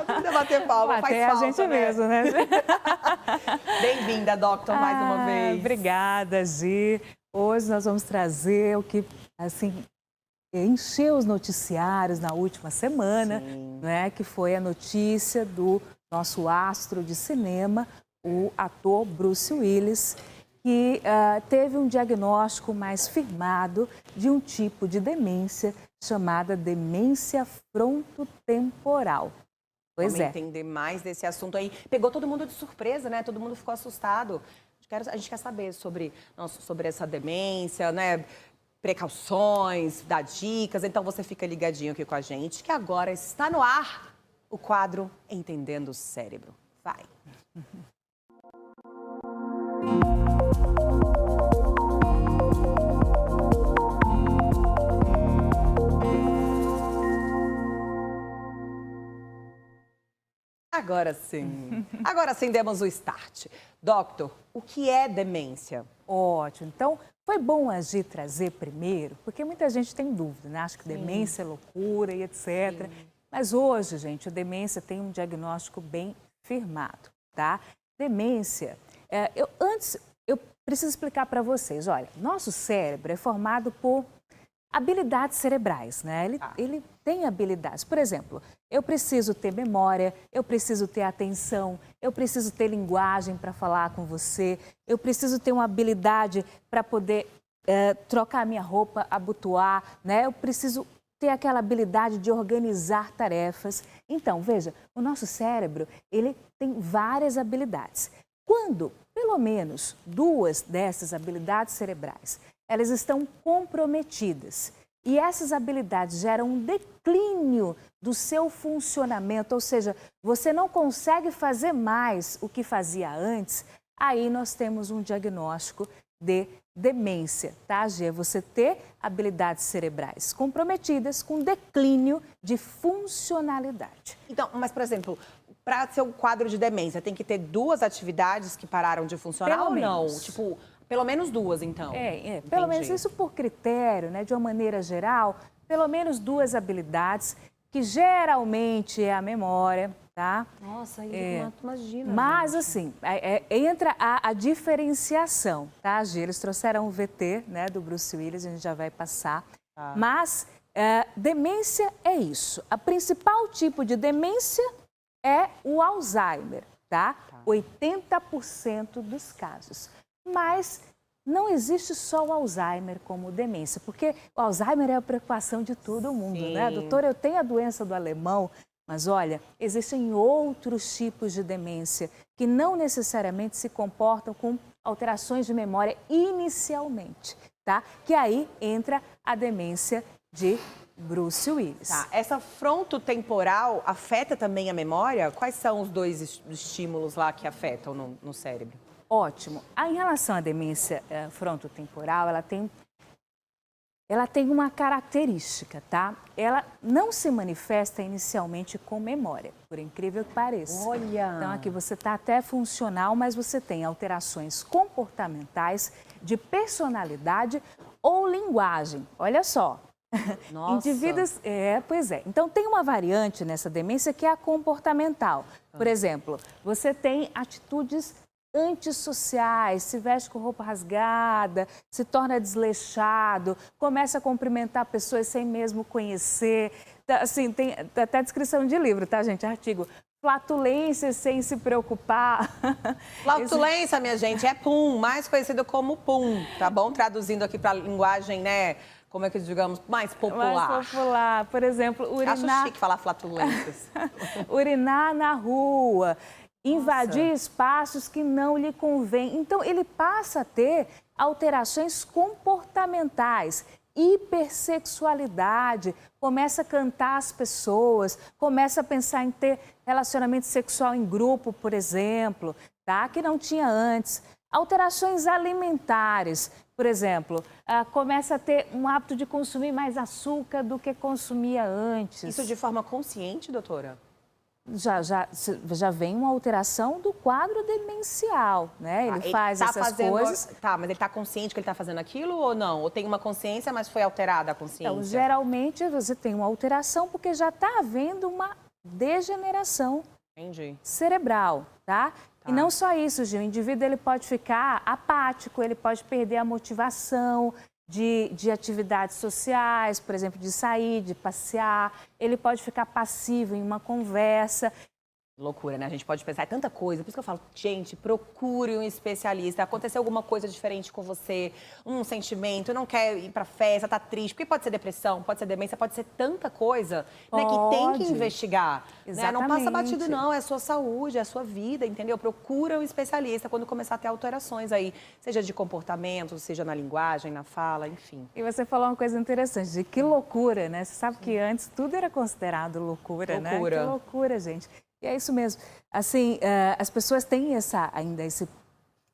Tem que bater palma, faz Até falta, a gente né? mesmo, né? Bem-vinda, Doctor, mais uma vez. Obrigada, Gi. Hoje nós vamos trazer o que, assim, encheu os noticiários na última semana, né? Que foi a notícia do nosso astro de cinema, o ator Bruce Willis, que teve um diagnóstico mais firmado de um tipo de demência chamada demência frontotemporal. Pois Vamos entender mais desse assunto aí. Pegou todo mundo de surpresa, né? Todo mundo ficou assustado. A gente quer saber sobre essa demência, né? Precauções, dar dicas. Então você fica ligadinho aqui com a gente, que agora está no ar o quadro Entendendo o Cérebro. Vai! Agora sim demos o start. Doctor, o que é demência? ótimo. Então, foi bom a Gi trazer primeiro, porque muita gente tem dúvida, né? Acha que demência é loucura e etc. Mas hoje, gente, a demência tem um diagnóstico bem firmado, tá? Demência, eu preciso explicar para vocês. Olha, nosso cérebro é formado por habilidades cerebrais, né? Ele tem habilidades. Por exemplo, eu preciso ter memória, eu preciso ter atenção, eu preciso ter linguagem para falar com você, eu preciso ter uma habilidade para poder trocar a minha roupa, abotoar, né? Eu preciso ter aquela habilidade de organizar tarefas. Então, veja, o nosso cérebro, ele tem várias habilidades. Quando, pelo menos, duas dessas habilidades cerebrais elas estão comprometidas e essas habilidades geram um declínio do seu funcionamento, ou seja, você não consegue fazer mais o que fazia antes, aí nós temos um diagnóstico de demência, tá, Gê? Você ter habilidades cerebrais comprometidas com declínio de funcionalidade. Então, mas, por exemplo, para ser um quadro de demência, tem que ter duas atividades que pararam de funcionar Pelo ou não? menos. Tipo, pelo menos duas, então. Pelo menos isso por critério, né? De uma maneira geral, pelo menos duas habilidades, que geralmente é a memória, tá? Nossa, aí imagina. Mas, gente. assim, entra a diferenciação, tá, Gi? Eles trouxeram o VT, né, do Bruce Willis, a gente já vai passar. Mas demência é isso. A principal tipo de demência é o Alzheimer, tá? 80% dos casos. Mas não existe só o Alzheimer como demência, porque o Alzheimer é a preocupação de todo mundo, né? Doutora, eu tenho a doença do alemão, mas olha, existem outros tipos de demência que não necessariamente se comportam com alterações de memória inicialmente, tá? Que aí entra a demência de Bruce Willis. Tá. Essa frontotemporal afeta também a memória? Quais são os dois estímulos lá que afetam no cérebro? Ótimo. Em relação à demência frontotemporal, ela tem uma característica, tá? Ela não se manifesta inicialmente com memória, por incrível que pareça. Olha! Então, aqui você está até funcional, mas você tem alterações comportamentais, de personalidade ou linguagem. Olha só. Nossa! Indivíduos, pois é. Então, tem uma variante nessa demência que é a comportamental. Por exemplo, você tem atitudes antissociais, se veste com roupa rasgada, se torna desleixado, começa a cumprimentar pessoas sem mesmo conhecer. Assim, tem até descrição de livro, tá, gente? Artigo. Flatulência sem se preocupar. Flatulência, minha gente, é pum, mais conhecido como pum, tá bom? Traduzindo aqui para linguagem, né? Como é que digamos, mais popular. Mais popular. Por exemplo, urinar... Acho chique falar flatulências. Urinar na rua. Invadir espaços que não lhe convém. Então, ele passa a ter alterações comportamentais, hipersexualidade, começa a cantar as pessoas, começa a pensar em ter relacionamento sexual em grupo, por exemplo, tá? Que não tinha antes. Alterações alimentares, por exemplo, começa a ter um hábito de consumir mais açúcar do que consumia antes. Isso de forma consciente, doutora? Já vem uma alteração do quadro demencial, né? Ele faz essas coisas. Tá, mas ele está consciente que ele está fazendo aquilo ou não? Ou tem uma consciência, mas foi alterada a consciência? Então, geralmente você tem uma alteração porque já está havendo uma degeneração Entendi. cerebral, tá? E não só isso, Gil, o indivíduo ele pode ficar apático, ele pode perder a motivação de atividades sociais, por exemplo, de sair, de passear, ele pode ficar passivo em uma conversa. Loucura, né? A gente pode pensar, é tanta coisa. Por isso que eu falo, gente, procure um especialista. Aconteceu alguma coisa diferente com você, um sentimento, não quer ir pra festa, tá triste. Porque pode ser depressão, pode ser demência, pode ser tanta coisa, né, que tem que investigar. Né? Não passa batido, não. É a sua saúde, é a sua vida, entendeu? Procura um especialista quando começar a ter alterações aí, seja de comportamento, seja na linguagem, na fala, enfim. E você falou uma coisa interessante, de que loucura, né? Você sabe que antes tudo era considerado loucura, né? Que loucura, gente. E é isso mesmo. Assim, as pessoas têm ainda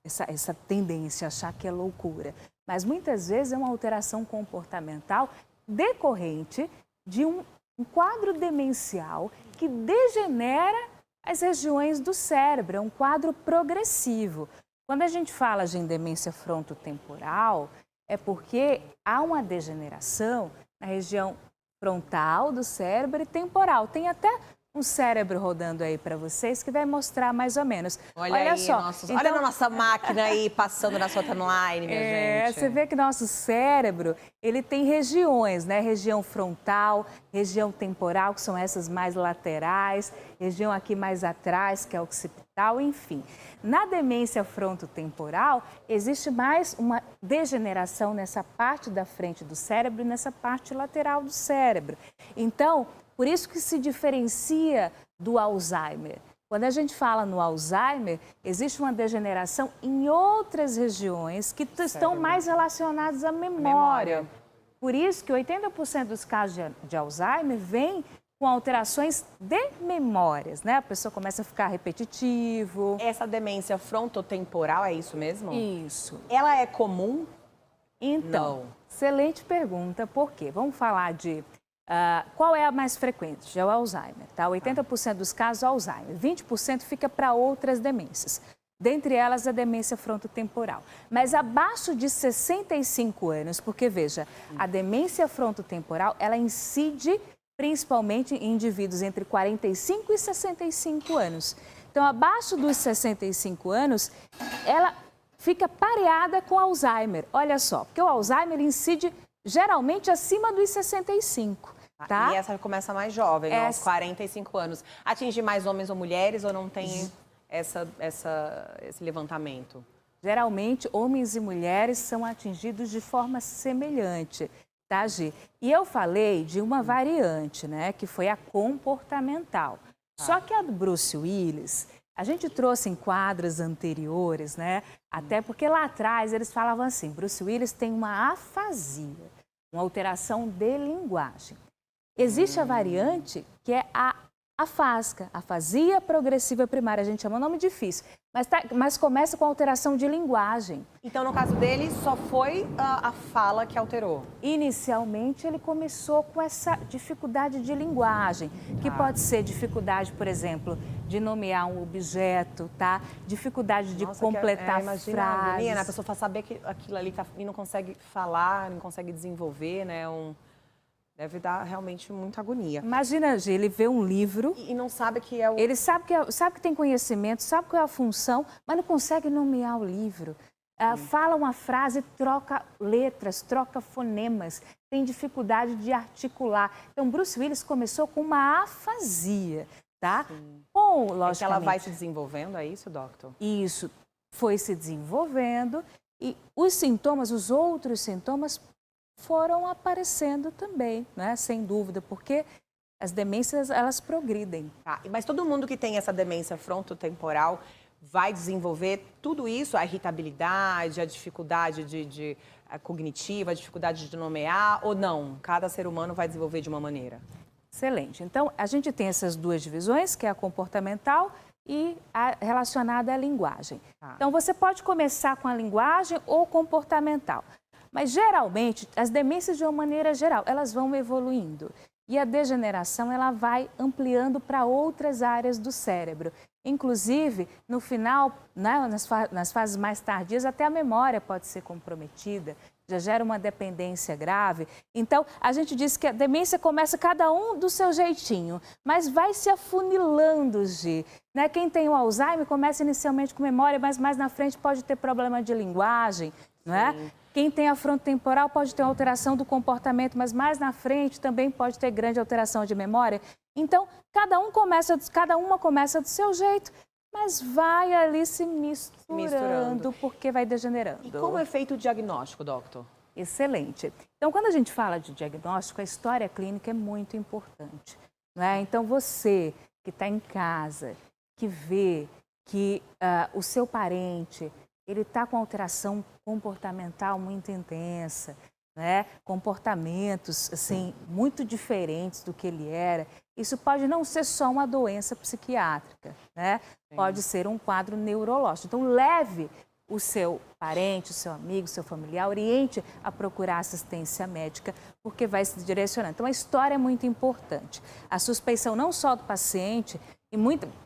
essa tendência a achar que é loucura. Mas muitas vezes é uma alteração comportamental decorrente de um quadro demencial que degenera as regiões do cérebro. É um quadro progressivo. Quando a gente fala de demência frontotemporal, é porque há uma degeneração na região frontal do cérebro e temporal. Tem até um cérebro rodando aí para vocês que vai mostrar mais ou menos. Olha aí, só. Olha a nossa máquina aí passando na sua timeline, minha gente. Você vê que nosso cérebro, ele tem regiões, né? Região frontal, região temporal, que são essas mais laterais, região aqui mais atrás, que é occipital, enfim. Na demência frontotemporal, existe mais uma degeneração nessa parte da frente do cérebro e nessa parte lateral do cérebro. Então, por isso que se diferencia do Alzheimer. Quando a gente fala no Alzheimer, existe uma degeneração em outras regiões que estão mais relacionadas à memória. Por isso que 80% dos casos de Alzheimer vêm com alterações de memórias, né? A pessoa começa a ficar repetitivo. Essa demência frontotemporal, é isso mesmo? Isso. Ela é comum? Então, excelente pergunta. Por quê? Vamos falar de... qual é a mais frequente? É o Alzheimer, tá? 80% dos casos, Alzheimer. 20% fica para outras demências. Dentre elas, a demência frontotemporal. Mas abaixo de 65 anos, porque, veja, a demência frontotemporal, ela incide principalmente em indivíduos entre 45 e 65 anos. Então, abaixo dos 65 anos, ela fica pareada com Alzheimer. Olha só, porque o Alzheimer incide geralmente acima dos 65. Tá? E essa começa mais jovem, aos 45 anos. Atinge mais homens ou mulheres ou não tem esse levantamento? Geralmente, homens e mulheres são atingidos de forma semelhante, tá, Gi? E eu falei de uma variante, né, que foi a comportamental. Só que a do Bruce Willis, a gente trouxe em quadros anteriores, né, até porque lá atrás eles falavam assim, Bruce Willis tem uma afasia, uma alteração de linguagem. Existe a variante que é a afásica, afasia progressiva primária, a gente chama um nome difícil, mas começa com alteração de linguagem. Então, no caso dele, só foi a fala que alterou? Inicialmente, ele começou com essa dificuldade de linguagem, que pode ser dificuldade, por exemplo, de nomear um objeto, tá? Dificuldade de completar frases. Agonia, né? A pessoa faz saber que aquilo ali tá, e não consegue falar, não consegue desenvolver, né? Deve dar realmente muita agonia. Imagina, Gi, ele vê um livro... E não sabe que é o... Ele sabe que tem conhecimento, sabe qual é a função, mas não consegue nomear o livro. Fala uma frase, troca letras, troca fonemas, tem dificuldade de articular. Então, Bruce Willis começou com uma afasia, tá? Bom, logicamente... É que ela vai se desenvolvendo, é isso, doctor? Isso, foi se desenvolvendo e os sintomas, os outros sintomas foram aparecendo também, né? Sem dúvida, porque as demências, elas progridem. Mas todo mundo que tem essa demência frontotemporal vai desenvolver tudo isso, a irritabilidade, a dificuldade cognitiva, a dificuldade de nomear, ou não? Cada ser humano vai desenvolver de uma maneira? Excelente. Então, a gente tem essas duas divisões, que é a comportamental e a relacionada à linguagem. Então, você pode começar com a linguagem ou comportamental. Mas, geralmente, as demências, de uma maneira geral, elas vão evoluindo. E a degeneração, ela vai ampliando para outras áreas do cérebro. Inclusive, no final, né, nas fases mais tardias, até a memória pode ser comprometida. já gera uma dependência grave. Então, a gente diz que a demência começa cada um do seu jeitinho, mas vai se afunilando, Gi. Né? Quem tem o Alzheimer começa inicialmente com memória, mas mais na frente pode ter problema de linguagem, não é? Quem tem a frontotemporal pode ter alteração do comportamento, mas mais na frente também pode ter grande alteração de memória. Então, cada uma começa do seu jeito, mas vai ali se misturando, porque vai degenerando. E como é feito o diagnóstico, doutor? Excelente. Então, quando a gente fala de diagnóstico, a história clínica é muito importante. Não é? Então, você que está em casa, que vê que o seu parente ele está com alteração comportamental muito intensa, né? Comportamentos assim, muito diferentes do que ele era, isso pode não ser só uma doença psiquiátrica, né? Pode ser um quadro neurológico. Então, leve o seu parente, o seu amigo, o seu familiar, oriente a procurar assistência médica, porque vai se direcionando. Então, a história é muito importante. A suspeição não só do paciente, e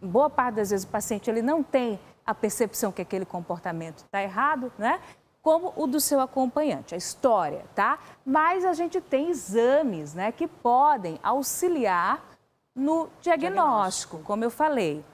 boa parte das vezes o paciente ele não tem a percepção que aquele comportamento está errado, né? Como o do seu acompanhante, a história, tá? Mas a gente tem exames, né, que podem auxiliar no diagnóstico, como eu falei.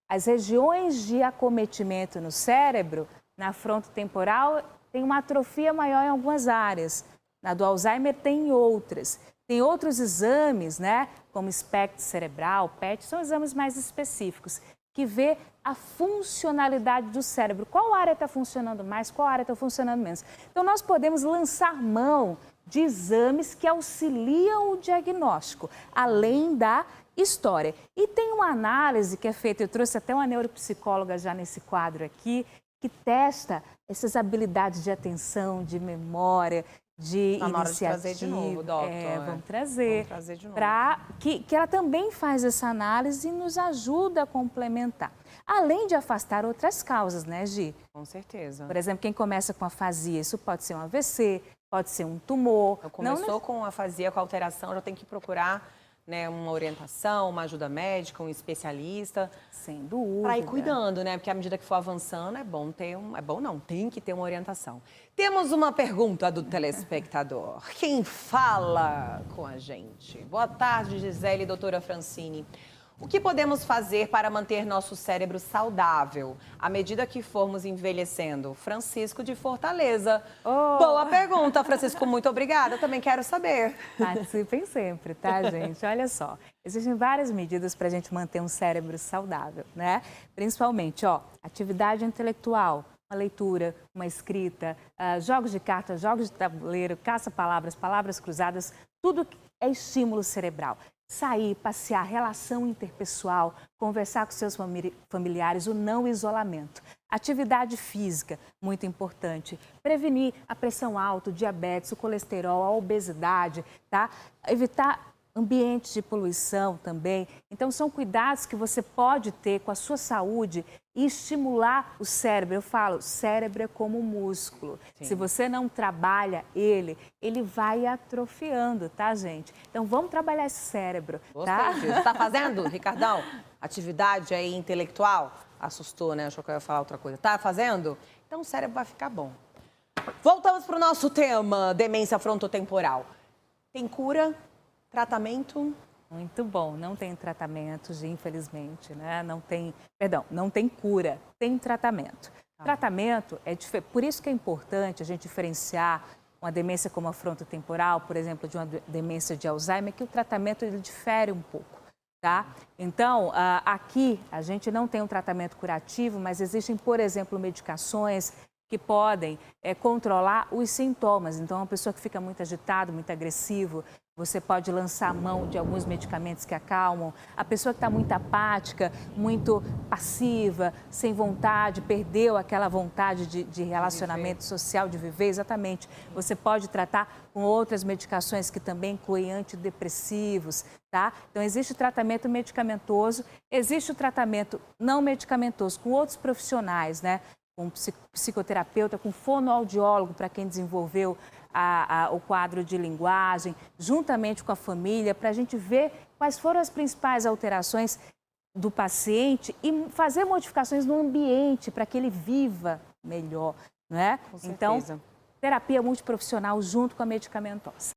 As regiões de acometimento no cérebro, na frontotemporal, tem uma atrofia maior em algumas áreas. Na do Alzheimer tem em outras. Tem outros exames, né, como espectro cerebral, PET, são exames mais específicos, que vê a funcionalidade do cérebro. Qual área está funcionando mais, qual área está funcionando menos. Então, nós podemos lançar mão de exames que auxiliam o diagnóstico, além da história. E tem uma análise que é feita, eu trouxe até uma neuropsicóloga já nesse quadro aqui, que testa essas habilidades de atenção, de memória, de Tá na hora de iniciativa. trazer de novo, doutor. Vamos trazer. Vamos trazer de novo. Que ela também faz essa análise e nos ajuda a complementar. Além de afastar outras causas, né, Gi? Com certeza. Por exemplo, quem começa com afasia, isso pode ser um AVC, pode ser um tumor. Começou com afasia, com alteração, já tem que procurar, né, uma orientação, uma ajuda médica, um especialista. Sem dúvida. Para ir cuidando, né? Porque à medida que for avançando, é bom ter tem que ter uma orientação. Temos uma pergunta do telespectador. Quem fala com a gente? Boa tarde, Gisele e doutora Francine. O que podemos fazer para manter nosso cérebro saudável à medida que formos envelhecendo? Francisco de Fortaleza. Boa pergunta, Francisco. Muito obrigada. Também quero saber. Participem sempre, tá, gente? Olha só, existem várias medidas para a gente manter um cérebro saudável, né? Principalmente, atividade intelectual, uma leitura, uma escrita, jogos de cartas, jogos de tabuleiro, caça-palavras, palavras cruzadas, tudo é estímulo cerebral. Sair, passear, relação interpessoal, conversar com seus familiares, o não isolamento. Atividade física, muito importante. Prevenir a pressão alta, o diabetes, o colesterol, a obesidade, tá? Evitar ambientes de poluição também. Então, são cuidados que você pode ter com a sua saúde e estimular o cérebro. Eu falo, cérebro é como um músculo. Sim. Se você não trabalha ele vai atrofiando, tá, gente? Então, vamos trabalhar esse cérebro, tá? Você tá fazendo, Ricardão? Atividade aí intelectual? Assustou, né? Achou que eu ia falar outra coisa. Tá fazendo? Então, o cérebro vai ficar bom. Voltamos para o nosso tema, demência frontotemporal. Tem cura? Tratamento? Muito bom. Não tem tratamento, infelizmente, né? Não tem cura, tem tratamento. Tratamento é diferente. Por isso que é importante a gente diferenciar uma demência como a frontotemporal, por exemplo, de uma demência de Alzheimer, que o tratamento ele difere um pouco, tá? Então, aqui a gente não tem um tratamento curativo, mas existem, por exemplo, medicações que podem controlar os sintomas. Então, uma pessoa que fica muito agitado, muito agressivo, você pode lançar mão de alguns medicamentos que acalmam. A pessoa que está muito apática, muito passiva, sem vontade, perdeu aquela vontade de relacionamento social, de viver, exatamente. Você pode tratar com outras medicações que também incluem antidepressivos, tá? Então, existe o tratamento medicamentoso, existe o tratamento não medicamentoso com outros profissionais, né? Com psicoterapeuta, com fonoaudiólogo, para quem desenvolveu o quadro de linguagem, juntamente com a família, para a gente ver quais foram as principais alterações do paciente e fazer modificações no ambiente para que ele viva melhor, não é? Com certeza. Então, terapia multiprofissional junto com a medicamentosa.